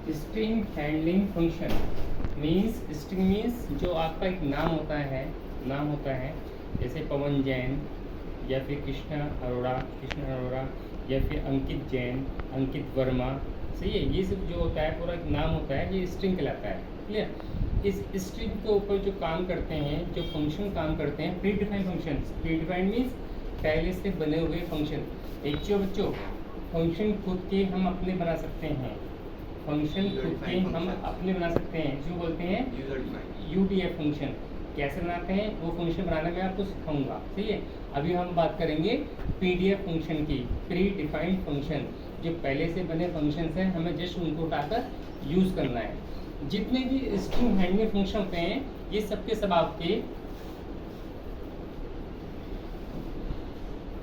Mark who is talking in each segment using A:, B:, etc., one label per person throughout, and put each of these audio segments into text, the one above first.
A: String handling function means, string means जो आपका एक नाम होता है जैसे पवन जैन या फिर कृष्ण अरोड़ा या फिर अंकित जैन, अंकित वर्मा, सही है। ये सब जो होता है पूरा एक नाम होता है, ये स्ट्रिंग कहलाता है। क्लियर। इस स्ट्रिंग के ऊपर जो काम करते हैं, जो फंक्शन काम करते हैं, pre defined function. Pre defined means पहले से बने हुए फंक्शन। बच्चों फंक्शन खुद के हम अपने बना सकते हैं, फंक्शन खुद के हम अपने बना सकते हैं, जो बोलते हैं यूडीएफ फंक्शन। कैसे बनाते हैं वो फंक्शन बनाने में आपको सिखाऊंगा, सही है। अभी हम बात करेंगे पीडीएफ फंक्शन की, प्री डिफाइंड फंक्शन। जो पहले से बने फंक्शंस हैं, हमें जस्ट उनको उठाकर यूज़ करना है। जितने भी स्ट्रिंग हैंडलिंग फंक्शन होते हैं, ये सब के सब आपके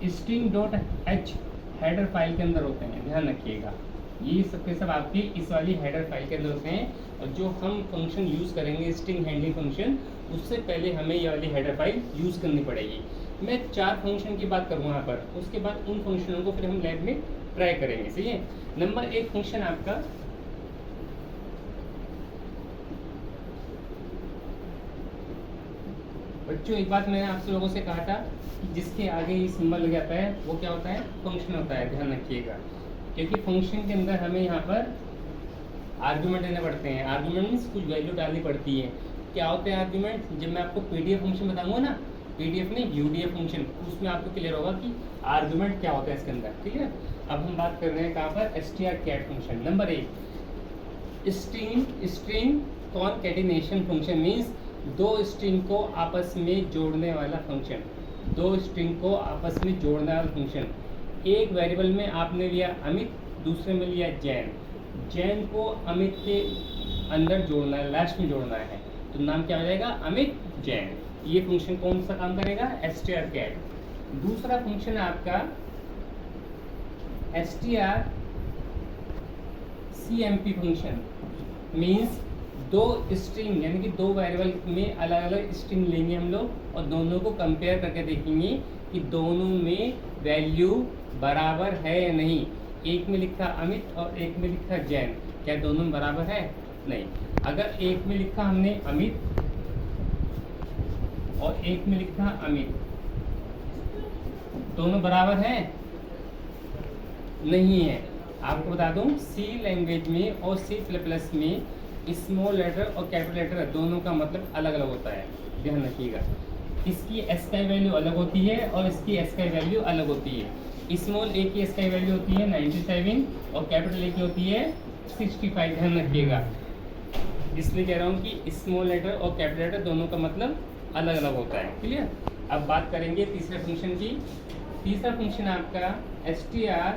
A: string.h हेडर फाइल के अंदर होते हैं, ध्यान रखिएगा। ये सब के सब आपकी इस वाली हेडर फाइल के अंदर होते हैं। और जो हम फंक्शन यूज़ करेंगे स्ट्रिंग हैंडलिंग फंक्शन, उससे पहले हमें ये वाली हेडर फाइल यूज़ करनी पड़ेगी। मैं 4 फंक्शन की बात करूँगा यहाँ पर, उसके बाद उन फंक्शनों को फिर हम लैब में ट्राई करेंगे, सही है। नंबर 1 फंक्शन आपका बच्चों, एक बात मैंने आपसे लोगों से कहा था कि जिसके आगे ये सिंबल लग जाता है वो क्या होता है, फंक्शन होता है, ध्यान रखिएगा। क्योंकि फंक्शन के अंदर हमें यहाँ पर आर्गुमेंट देने पड़ते हैं। आर्गुमेंट मीन्स कुछ वैल्यू डालनी पड़ती है। क्या होते हैं आर्गुमेंट? जब मैं आपको पीडीएफ फंक्शन बताऊंगा ना, पीडीएफ नहीं यूडीएफ फंक्शन, उसमें आपको क्लियर होगा कि आर्गुमेंट क्या होता है इसके अंदर, ठीक है। अब हम बात कर रहे हैं कहाँ पर, str_cat function. Number 1 string concatenation function means 2 string को आपस में जोड़ने वाला फंक्शन। 2 स्ट्रिंग को आपस में जोड़ने वाला फंक्शन। एक वेरिएबल में आपने लिया अमित, दूसरे में लिया जैन। जैन को अमित के अंदर जोड़ना है, लास्ट में जोड़ना है, तो नाम क्या हो जाएगा, अमित जैन। ये फंक्शन कौन सा काम करेगा, str_cat। दूसरा फंक्शन है आपका strcmp फंक्शन मीन्स 2 स्ट्रिंग यानी कि 2 वेरिएबल में अलग अलग स्ट्रिंग लेंगे हम लोग और दोनों को कंपेयर करके देखेंगे कि दोनों में वैल्यू बराबर है या नहीं। एक में लिखा अमित और एक में लिखा जैन, क्या दोनों में बराबर है? नहीं। अगर एक में लिखा हमने अमित और एक में लिखा अमित, दोनों बराबर है? नहीं है। आपको बता दूं, सी लैंग्वेज में और C++ में स्मॉल लेटर और कैपिटल लेटर दोनों का मतलब अलग अलग होता है, ध्यान रखिएगा। इसकी SKI वैल्यू अलग होती है और इसकी SKI वैल्यू अलग होती है। स्मॉल ए की SKI वैल्यू होती है 97 और कैपिटल ए की होती है 65, ध्यान रखिएगा। इसलिए कह रहा हूँ कि स्मॉल लेटर और कैपिटल लेटर दोनों का मतलब अलग अलग होता है, क्लियर। अब बात करेंगे तीसरे फंक्शन की। तीसरा फंक्शन आपका strcpy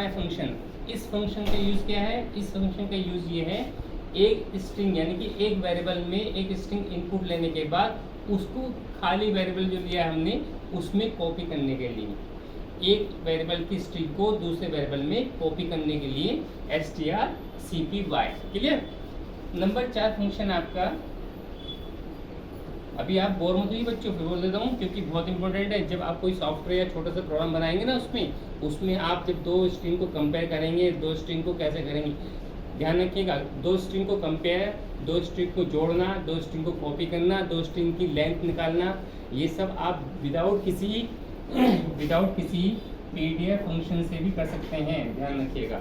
A: फंक्शन। इस फंक्शन का यूज़ क्या है? इस फंक्शन का यूज़ ये है, एक स्ट्रिंग यानी कि एक वेरिएबल में एक स्ट्रिंग इनपुट लेने के बाद उसको खाली वेरिएबल जो लिया है हमने उसमें कॉपी करने के लिए, एक वेरिएबल की स्ट्रिंग को दूसरे वेरिएबल में कॉपी करने के लिए strcpy, क्लियर। नंबर 4 फंक्शन आपका, अभी आप बोर मत होइए बच्चों, फिर बोल देता हूँ क्योंकि बहुत इंपॉर्टेंट है। जब आप कोई सॉफ्टवेयर या छोटा सा प्रोग्राम बनाएंगे ना, उसमें आप जब 2 स्ट्रिंग को कंपेयर करेंगे, 2 स्ट्रिंग को कैसे करेंगे, ध्यान रखिएगा। 2 स्ट्रिंग को कंपेयर, 2 स्ट्रिंग को जोड़ना, 2 स्ट्रिंग को कॉपी करना, 2 स्ट्रिंग की लेंथ निकालना, ये सब आप विदाउट किसी पीडीएफ फंक्शन से भी कर सकते हैं, ध्यान रखिएगा।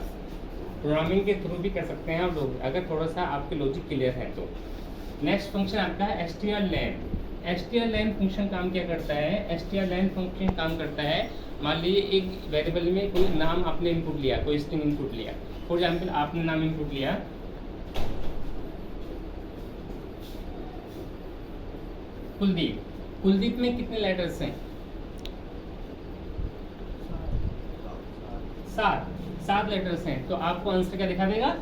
A: प्रोग्रामिंग के थ्रू भी कर सकते हैं आप लोग, अगर थोड़ा सा आपके लॉजिक क्लियर है तो। नेक्स्ट फंक्शन आपका है strlen। strlen फंक्शन काम क्या करता है? strlen फंक्शन काम करता है, मान लीजिए एक वेरिएबल में कोई नाम आपने इनपुट लिया, कोई स्ट्रिंग इनपुट लिया। फॉर एग्जाम्पल आपने नाम इनपुट लिया कुलदीप। कुलदीप में कितने लेटर्स हैं? 7 लेटर्स हैं, तो आपको आंसर क्या दिखा देगा?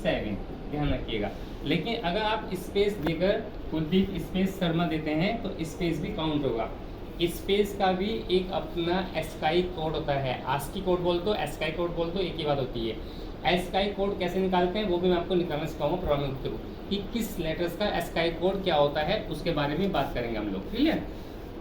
A: 7, ध्यान रखिएगा। लेकिन अगर आप स्पेस देकर कुलदीप स्पेस शर्मा देते हैं तो स्पेस भी काउंट होगा। स्पेस का भी एक अपना एस्काई कोड होता है। आस्की कोड बोल दो, एस्काई कोड बोल दो, एक ही बात होती है। एस्काई कोड कैसे निकालते हैं वो भी मैं आपको निकालना सिखाऊंगा प्रोग्रामिंग के थ्रू, कि किस लेटर्स का एस्काई कोड क्या होता है उसके बारे में बात करेंगे हम लोग, क्लियर।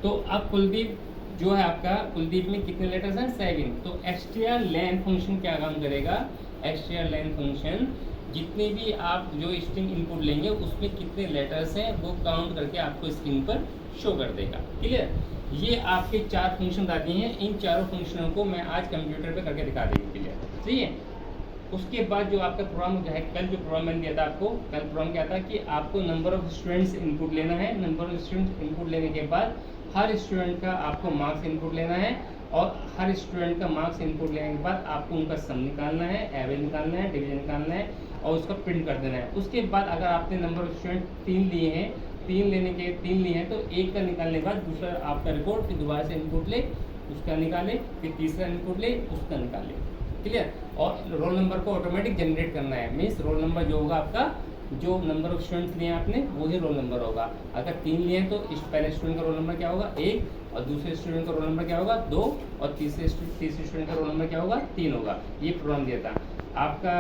A: तो अब कुलदीप जो है आपका कुलदीप में कितने लेटर्स हैं 7। तो str_len फंक्शन क्या काम करेगा, str_len फंक्शन जितने भी आप जो स्ट्रिंग इनपुट लेंगे उसमें कितने लेटर्स हैं वो काउंट करके आपको स्क्रीन पर शो कर देगा। क्लियर, ये आपके 4 फंक्शन आते हैं। इन चारों फंक्शनों को मैं आज कंप्यूटर पे करके दिखा देंगे। क्लियर, सही है। उसके बाद जो आपका प्रोग्राम जो है, कल जो प्रोग्राम मैंने दिया था आपको, कल प्रोग्राम क्या था कि आपको नंबर ऑफ स्टूडेंट्स इनपुट लेना है। नंबर ऑफ स्टूडेंट्स इनपुट लेने के बाद हर स्टूडेंट का आपको मार्क्स इनपुट लेना है, और हर स्टूडेंट का मार्क्स इनपुट लेने के बाद आपको उनका सम निकालना है, एवरेज निकालना है, डिवीजन निकालना है और उसका प्रिंट कर देना है। उसके बाद अगर आपने नंबर ऑफ स्टूडेंट 3 लिए हैं, 3 लिए हैं तो एक का निकालने के बाद दूसरा आपका रिकॉर्ड फिर दोबारा से इनपुट ले, उसका निकाले, फिर तीसरा इनपुट ले, उसका निकाले। क्लियर, और रोल नंबर को ऑटोमेटिक जनरेट करना है। मीन्स रोल नंबर जो होगा आपका, जो नंबर ऑफ स्टूडेंट्स लिए आपने वही रोल नंबर होगा। अगर 3 लिए हैं तो इस पहले स्टूडेंट का रोल नंबर क्या होगा 1, और दूसरे स्टूडेंट का रोल नंबर क्या होगा 2, और तीसरे स्टूडेंट का रोल नंबर क्या होगा 3 होगा। ये प्रोग्राम दिया था आपका।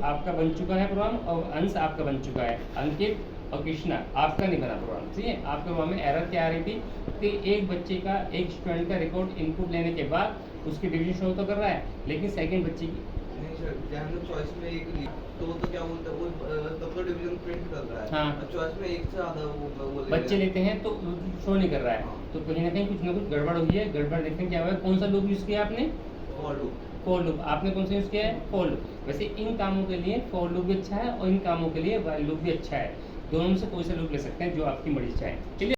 A: आपका बन चुका है प्रोग्राम, और अंश आपका बन चुका है। अंकित और कृष्णा आपका नहीं बना प्रोग्राम। ठीक है, आपके प्रोग्राम में एरर क्या आ रही थी कि एक बच्चे का, एक स्टूडेंट का रिकॉर्ड इनपुट लेने के बाद उसकी डिवीजन शो तो कर रहा है, लेकिन सेकंड बच्चे की
B: नहीं सर, जहाँ चॉइस में एक तो वो तो क्या बोलता है वो तब तो डिवीजन प्रिंट कर रहा है।
A: हाँ,
B: चॉइस में एक से ज्यादा वो
A: बच्चे लेते हैं तो शो नहीं कर रहा है। तो कहीं ना कुछ गड़बड़ हुई है। गड़बड़ देखते हैं क्या हुआ है। कौन सा लूप यूज़ किया आपने, फॉर लूप। आपने कौन सा यूज़ किया है, फॉर लूप। वैसे इन कामों के लिए फॉर लूप भी अच्छा है और इन कामों के लिए व्हाइल लूप भी अच्छा है। दोनों में से कोई सा लूप ले सकते हैं जो आपकी मर्जी चाहे। चलिए।